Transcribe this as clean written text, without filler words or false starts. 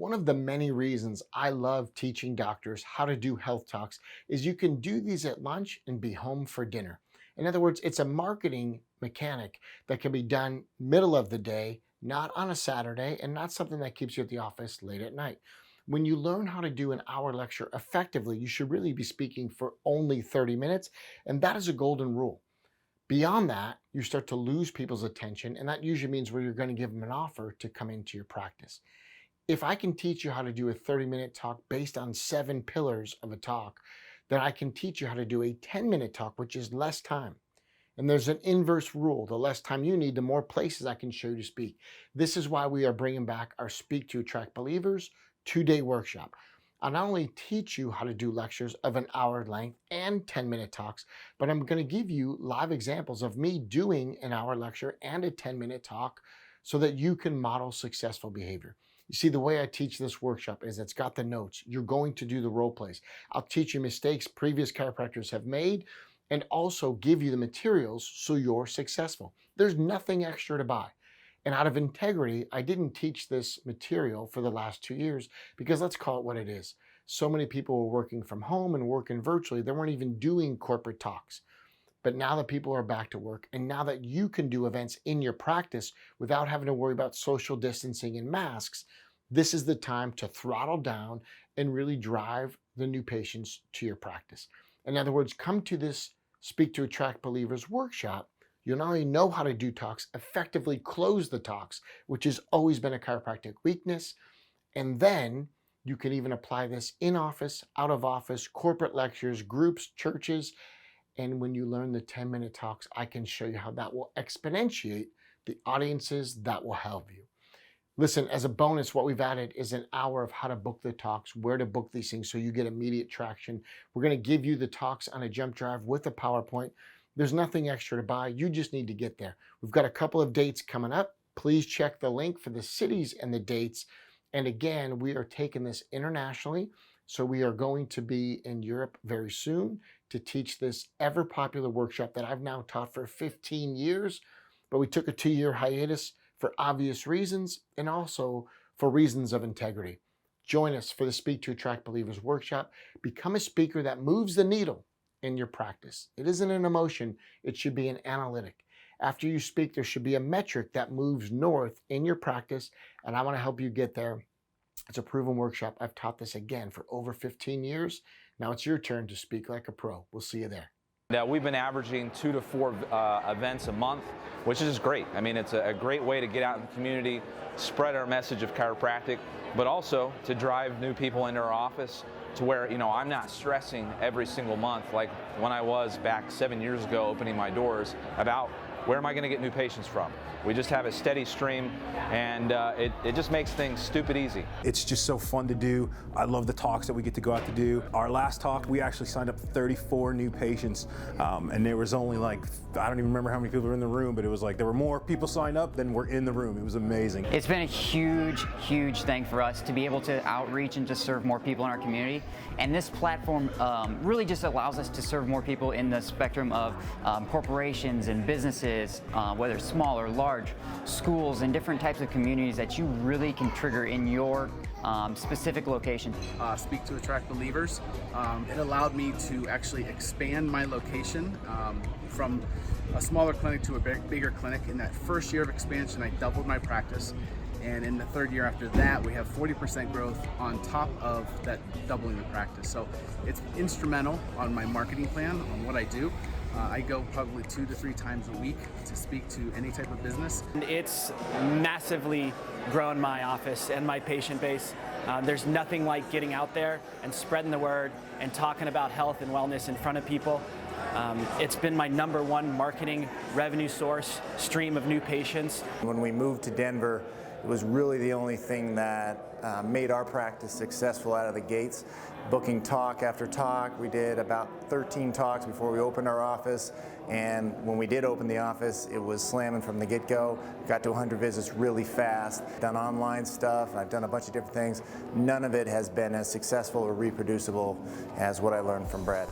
One of the many reasons I love teaching doctors how to do health talks is you can do these at lunch and be home for dinner. In other words, it's a marketing mechanic that can be done middle of the day, not on a Saturday, and not something that keeps you at the office late at night. When you learn how to do an hour lecture effectively, you should really be speaking for only 30 minutes, and that is a golden rule. Beyond that, you start to lose people's attention, and that usually means where you're going to give them an offer to come into your practice. If I can teach you how to do a 30-minute talk based on 7 pillars of a talk, then I can teach you how to do a 10-minute talk, which is less time. And there's an inverse rule. The less time you need, the more places I can show you to speak. This is why we are bringing back our Speak to Attract Believers 2-day workshop. I'll not only teach you how to do lectures of an hour length and 10-minute talks, but I'm going to give you live examples of me doing an hour lecture and a 10-minute talk so that you can model successful behavior. You see, the way I teach this workshop is it's got the notes. You're going to do the role plays. I'll teach you mistakes previous chiropractors have made and also give you the materials so you're successful. There's nothing extra to buy. And out of integrity, I didn't teach this material for the last 2 years because let's call it what it is. So many people were working from home and working virtually. They weren't even doing corporate talks. But now that people are back to work and now that you can do events in your practice without having to worry about social distancing and masks, this is the time to throttle down and really drive the new patients to your practice. In other words, come to this Speak to Attract Believers workshop. You'll not only know how to do talks, effectively close the talks, which has always been a chiropractic weakness, and then you can even apply this in office, out of office, corporate lectures, groups, churches. And when you learn the 10-minute talks, I can show you how that will exponentiate the audiences that will help you. Listen, as a bonus, what we've added is an hour of how to book the talks, where to book these things so you get immediate traction. We're going to give you the talks on a jump drive with a PowerPoint. There's nothing extra to buy. You just need to get there. We've got a couple of dates coming up. Please check the link for the cities and the dates. And again, we are taking this internationally. So we are going to be in Europe very soon to teach this ever popular workshop that I've now taught for 15 years. But we took a 2-year hiatus for obvious reasons and also for reasons of integrity. Join us for the Speak to Attract Believers workshop. Become a speaker that moves the needle in your practice. It isn't an emotion, it should be an analytic. After you speak, there should be a metric that moves north in your practice, and I want to help you get there. It's a proven workshop. I've taught this again for over 15 years. Now it's your turn to speak like a pro. We'll see you there. We've been averaging 2 to 4 events a month, which is great. I mean, it's a great way to get out in the community, spread our message of chiropractic, but also to drive new people into our office to where, I'm not stressing every single month like when I was back 7 years ago opening my doors about where am I going to get new patients from. We just have a steady stream, and it just makes things stupid easy. It's just so fun to do. I love the talks that we get to go out to do. Our last talk, we actually signed up 34 new patients, and there was only I don't even remember how many people were in the room, but it was like there were more people signed up than were in the room. It was amazing. It's been a huge, huge thing for us to be able to outreach and just serve more people in our community. And this platform really just allows us to serve more people in the spectrum of corporations and businesses, whether small or large, schools and different types of communities that you really can trigger in your specific location. Speak to Attract Believers. It allowed me to actually expand my location from a smaller clinic to a bigger clinic. In that first year of expansion, I doubled my practice. And in the third year after that, we have 40% growth on top of that doubling the practice. So it's instrumental on my marketing plan, on what I do. I go probably 2 to 3 times a week to speak to any type of business. It's massively grown my office and my patient base. There's nothing like getting out there and spreading the word and talking about health and wellness in front of people. It's been my #1 marketing revenue source, stream of new patients. When we moved to Denver, it was really the only thing that made our practice successful out of the gates. Booking talk after talk. We did about 13 talks before we opened our office, and when we did open the office, it was slamming from the get-go. Got to 100 visits really fast. Done online stuff, and I've done a bunch of different things. None of it has been as successful or reproducible as what I learned from Brad.